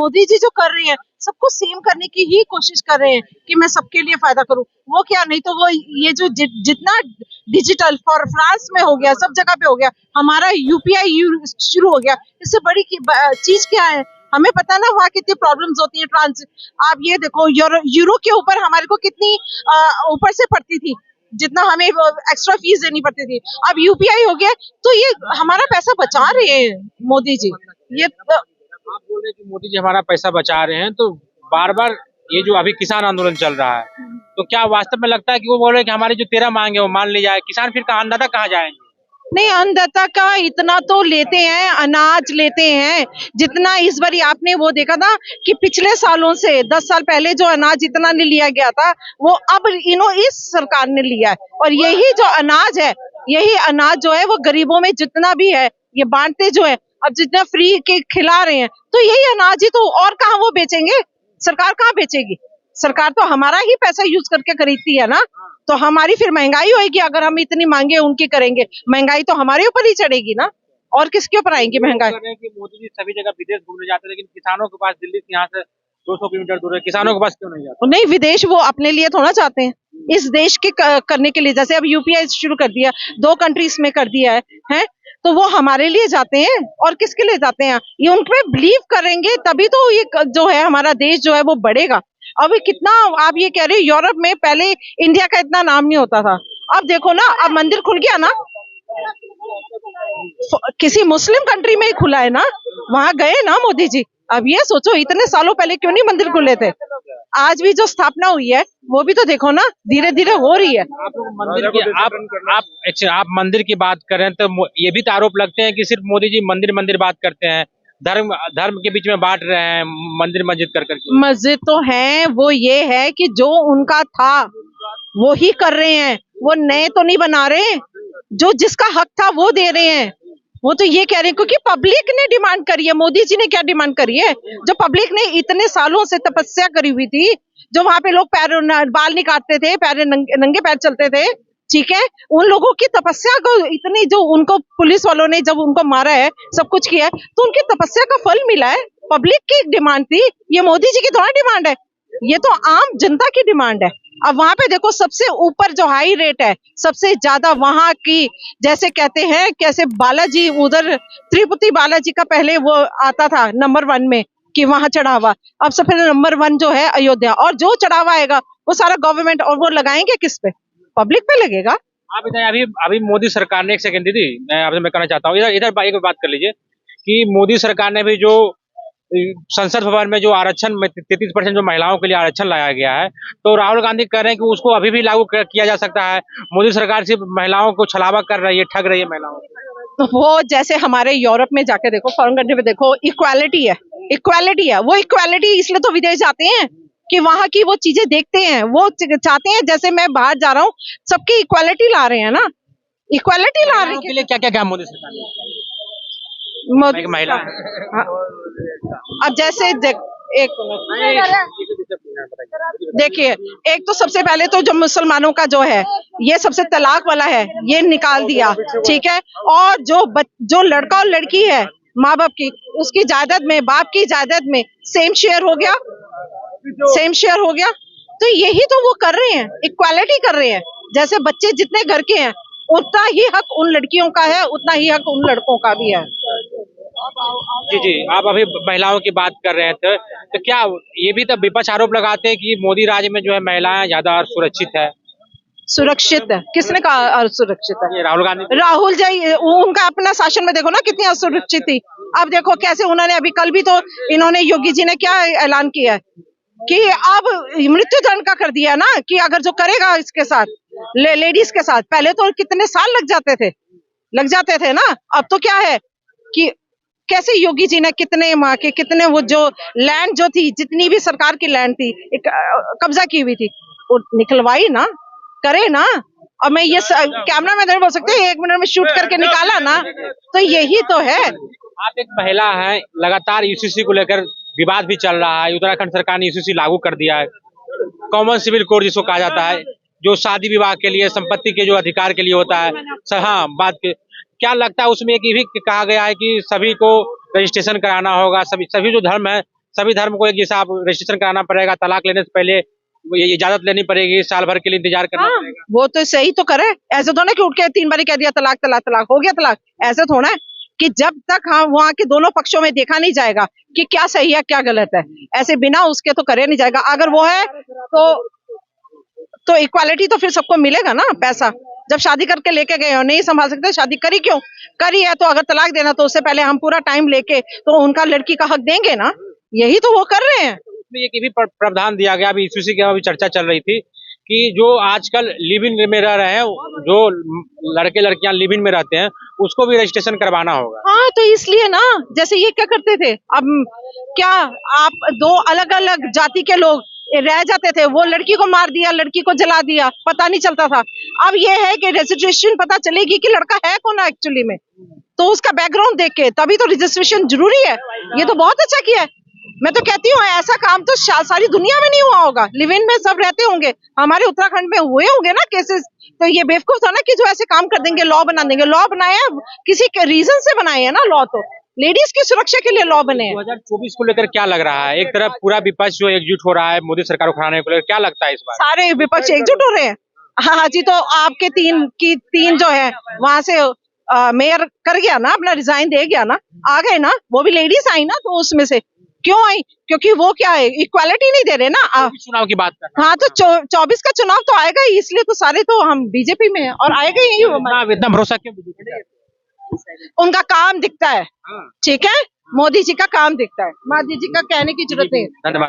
मोदी जी जो कर रहे हैं सबको सेम करने की ही कोशिश कर रहे हैं कि मैं सबके लिए फायदा करूं। वो क्या, नहीं तो वो ये जो जितना डिजिटल फॉर फ्रांस में हो गया, सब जगह पे हो गया, हमारा यूपीआई शुरू हो गया। इससे बड़ी चीज क्या है? हमें पता ना वहाँ कितनी प्रॉब्लम्स होती है ट्रांस। आप ये देखो, यूरो के ऊपर हमारे को कितनी ऊपर से पड़ती थी, जितना हमें एक्स्ट्रा फीस देनी पड़ती थी। अब यूपीआई हो गया तो ये हमारा पैसा बचा रहे हैं मोदी जी। ये आप बोल रहे हैं कि मोदी जी हमारा पैसा बचा रहे हैं, तो बार बार ये जो अभी किसान आंदोलन चल रहा है, तो क्या वास्तव में लगता है कि वो बोल रहे हैं कि हमारी जो 13 मांग है वो मान ली जाए? किसान फिर कहाँ, अन्नदाता कहाँ जाएंगे? नहीं, अन्नदाता का इतना तो लेते हैं, अनाज लेते हैं जितना इस बारी आपने वो देखा था कि पिछले सालों से 10 साल पहले जो अनाज इतना नहीं लिया गया था, वो अब इस सरकार ने लिया है। और यही जो अनाज है, यही अनाज जो है वो गरीबों में जितना भी है ये बांटते जो है, अब जितना फ्री के खिला रहे हैं, तो यही अनाज ही तो, और कहाँ वो बेचेंगे? सरकार कहाँ बेचेगी? सरकार तो हमारा ही पैसा यूज करके खरीदती है ना, तो हमारी फिर महंगाई होगी। अगर हम इतनी मांगे उनकी करेंगे, महंगाई तो हमारे ऊपर ही चढ़ेगी ना, और किसके ऊपर आएगी महंगाई? कि मोदी जी सभी जगह विदेश घूमने जाते हैं, लेकिन किसानों के पास दिल्ली से यहाँ से 200 किलोमीटर दूर है, किसानों के पास क्यों नहीं जाते? नहीं, विदेश वो अपने लिए थोड़ा चाहते हैं, इस देश के करने के लिए। जैसे अब यूपीआई शुरू कर दिया, 2 कंट्रीज में कर दिया है, तो वो हमारे लिए जाते हैं, और किसके लिए जाते हैं? ये उन पे बिलीव करेंगे तभी तो ये जो है हमारा देश जो है वो बढ़ेगा। अब कितना आप ये कह रहे हो, यूरोप में पहले इंडिया का इतना नाम नहीं होता था, अब देखो ना, अब मंदिर खुल गया ना, किसी मुस्लिम कंट्री में ही खुला है ना, वहां गए ना मोदी जी। अब ये सोचो, इतने सालों पहले क्यों नहीं मंदिर खुले थे? आज भी जो स्थापना हुई है वो भी तो देखो ना, धीरे धीरे हो रही है। आप लोग मंदिर की आप मंदिर की बात कर रहे हैं, तो ये भी तो आरोप लगते हैं कि सिर्फ मोदी जी मंदिर मंदिर बात करते हैं, धर्म धर्म के बीच में बांट रहे हैं, मंदिर मस्जिद कर करके। मस्जिद तो है, वो ये है कि जो उनका था वो ही कर रहे हैं, वो नए तो नहीं बना रहे, जो जिसका हक था वो दे रहे हैं। वो तो ये कह रहे हैं क्योंकि पब्लिक ने डिमांड करी है। मोदी जी ने क्या डिमांड करी है? जो पब्लिक ने इतने सालों से तपस्या करी हुई थी, जो वहां पे लोग पैर बाल नहीं काटते थे, पैर नंगे पैर चलते थे, ठीक है, उन लोगों की तपस्या को इतनी, जो उनको पुलिस वालों ने जब उनको मारा है, सब कुछ किया है, तो उनकी तपस्या का फल मिला है। पब्लिक की डिमांड थी, ये मोदी जी की थोड़ा डिमांड है, ये तो आम जनता की डिमांड है। अब वहां पे देखो, सबसे ऊपर जो हाई रेट है, सबसे ज्यादा वहां की, जैसे कहते हैं कैसे बालाजी, उधर तिरुपति बालाजी का पहले वो आता था नंबर 1 में कि वहां चढ़ावा, अब सबसे नंबर 1 जो है अयोध्या, और जो चढ़ावा आएगा वो सारा गवर्नमेंट, और वो लगाएंगे किस पे? पब्लिक पे लगेगा। आप इधर अभी अभी मोदी सरकार ने, एक सेकंड दीदी, मैं आपसे मैं कहना चाहता हूँ, इधर इधर एक बात कर लीजिए कि मोदी सरकार ने भी जो संसद भवन में जो आरक्षण में 33% जो महिलाओं के लिए आरक्षण लाया गया है, तो राहुल गांधी कह रहे हैं कि उसको अभी भी लागू किया जा सकता है। मोदी सरकार सिर्फ महिलाओं को छलावा कर रही है, ठग रही है महिलाओं को। तो वो जैसे हमारे यूरोप में जाके देखो, फॉरेन कंट्री में देखो, इक्वालिटी है, इक्वालिटी है। वो इक्वालिटी इसलिए तो विदेश जाते हैं कि वहां की वो चीजें देखते हैं, वो चाहते हैं, जैसे मैं बाहर जा रहा हूँ, सबकी इक्वालिटी ला रहे हैं ना, इक्वालिटी ला रहे के लिए क्या क्या काम मोदी सरकार ने? एक महिला हाँ। अब जैसे एक देखिए, एक तो सबसे पहले तो जो मुसलमानों का जो है, ये सबसे तलाक वाला है, ये निकाल दिया, ठीक है। और जो लड़का और लड़की है, माँ बाप की, उसकी जायदाद में, बाप की जायदाद में सेम शेयर हो गया, सेम शेयर हो गया। तो यही तो वो कर रहे हैं, इक्वालिटी कर रहे हैं। जैसे बच्चे जितने घर के हैं, उतना ही हक उन लड़कियों का है, उतना ही हक उन लड़कों का भी है। जी जी, आप अभी महिलाओं की बात कर रहे थे, तो क्या ये भी तो विपक्ष आरोप लगाते हैं कि मोदी राज्य में जो है महिलाएं ज्यादा सुरक्षित है? सुरक्षित है? किसने कहा असुरक्षित है? ये राहुल गांधी। राहुल जी, उनका अपना शासन में देखो ना कितनी असुरक्षित थी। अब देखो कैसे उन्होंने, अभी कल भी तो इन्होंने, योगी जी ने क्या ऐलान किया है कि अब मृत्यु दंड का कर दिया ना, कि अगर जो करेगा इसके साथ, लेडीज के साथ, पहले तो कितने साल लग जाते थे ना, अब तो क्या है कि कैसे योगी जी ने कितने माँ के, कितने वो जो लैंड जो थी, जितनी भी सरकार की लैंड थी, कब्जा की हुई थी, वो निकलवाई ना, करे ना। और मैं ये कैमरा में बोल सकते हैं, 1 मिनट में शूट करके निकाला ना, तो यही तो है। आप एक महिला हैं, लगातार यूसीसी को लेकर विवाद भी चल रहा है। उत्तराखंड सरकार ने यूसीसी लागू कर दिया है, कॉमन सिविल कोड जिसको कहा जाता है, जो शादी विवाह के लिए, संपत्ति के जो अधिकार के लिए होता है। हाँ, बात के क्या लगता है उसमें, ये भी कहा गया है कि सभी को रजिस्ट्रेशन कराना होगा, सभी जो धर्म है सभी धर्म को एक जैसा आप रजिस्ट्रेशन कराना पड़ेगा, तलाक लेने से पहले ये इजाजत लेनी पड़ेगी, साल भर के लिए इंतजार करना हाँ, पड़ेगा। वो तो सही तो करे। ऐसे तो ना कि उठ के 3 बारी कह दिया तलाक तलाक तलाक हो गया तलाक। ऐसे थोड़ा है कि जब तक हाँ वहाँ के दोनों पक्षों में देखा नहीं जाएगा कि क्या सही है क्या गलत है, ऐसे बिना उसके तो करे नहीं जाएगा। अगर वो है तो इक्वालिटी तो फिर सबको मिलेगा ना। पैसा जब शादी करके लेके गए और नहीं संभाल सकते, शादी करी क्यों? करी है तो अगर तलाक देना तो उससे पहले हम पूरा टाइम लेके तो उनका लड़की का हक देंगे ना। यही तो वो कर रहे हैं। इसमें एक ये भी प्रावधान दिया गया, अभी इसी की अभी चर्चा चल रही थी कि जो आजकल लिव इन में रह रहे हैं, जो लड़के लड़कियां लिव इन में रहते हैं, उसको भी रजिस्ट्रेशन करवाना होगा। हाँ तो इसलिए ना, जैसे ये क्या करते थे, अब क्या आप दो अलग अलग जाति के लोग रह जाते थे, वो लड़की को मार दिया लड़की को जला दिया, पता नहीं चलता था। अब ये है कि रजिस्ट्रेशन पता चलेगी कि लड़का है कौन एक्चुअली में, तो उसका बैकग्राउंड देख के तभी तो रजिस्ट्रेशन जरूरी है। ये तो बहुत अच्छा किया है। मैं तो कहती हूँ ऐसा काम तो सारी दुनिया में नहीं हुआ होगा। लिव इन में सब रहते होंगे, हमारे उत्तराखंड में हुए होंगे ना केसेस। तो ये बेवकूफ था ना कि जो ऐसे काम कर देंगे, लॉ बना देंगे। लॉ बनाए किसी के रीजन से बनाए हैं ना लॉ, तो लेडीज की सुरक्षा के लिए लॉ बने हैं। 2024 को लेकर क्या लग रहा है? एक तरफ पूरा विपक्ष जो एकजुट हो रहा है मोदी सरकार को खराने को लेकर, क्या लगता है इस बार? सारे विपक्ष एकजुट हो रहे हैं। हाँ जी, तो आपके तीन जो है वहां से मेयर कर गया ना, अपना रिजाइन दे गया ना, आ गए ना, वो भी लेडीज आई ना। तो उसमें से क्यों आई? क्योंकि वो क्या है, इक्वालिटी नहीं दे रहे ना। चुनाव की बात कर रहे हैं। हाँ तो 24 का चुनाव तो आएगा ही, इसलिए तो सारे तो हम बीजेपी में हैं और आएगा ही। इतना भरोसा क्यों बीजेपी पे? उनका काम दिखता है, हाँ। ठीक है, मोदी जी का काम दिखता है, मोदी जी का कहने की जरूरत नहीं है। धन्यवाद।